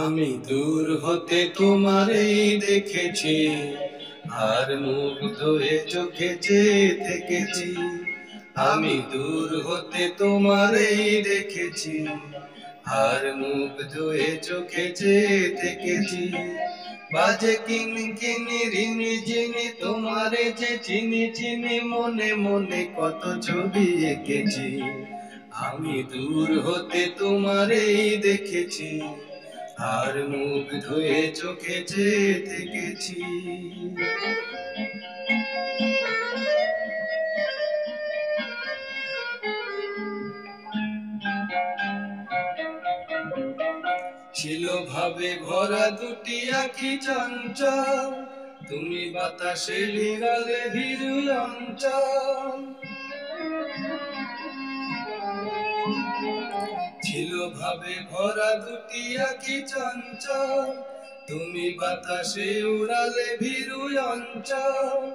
আমি দূর হতে তোমারেই দেখেছি, আর মুগ্ধ হয়ে চোখে চেয়ে থেকেছি। আমি দূর হতে তোমারেই দেখেছি, আর মুগ্ধ হয়ে চোখে চেয়ে থেকেছি। বাজে কিনি কিনি রিনি জিনি তোমারে যে চিনি চিনি, মনে মনে কত ছবি এঁকেছি। আমি দূর হতে তোমারেই দেখেছি, আর মুগ্ধ হয়ে চোখে চেয়ে থেকেছি। ছিল ভাবে ভরা দুটি আঁখি চঞ্চল, তুমি বাতাসে লিগালে ভীরু অঞ্চল। ছিল ভাবে ভরা দুটি আঁখি চঞ্চল, তুমি বাতাসে উড়ালে ভীরু অঞ্চল।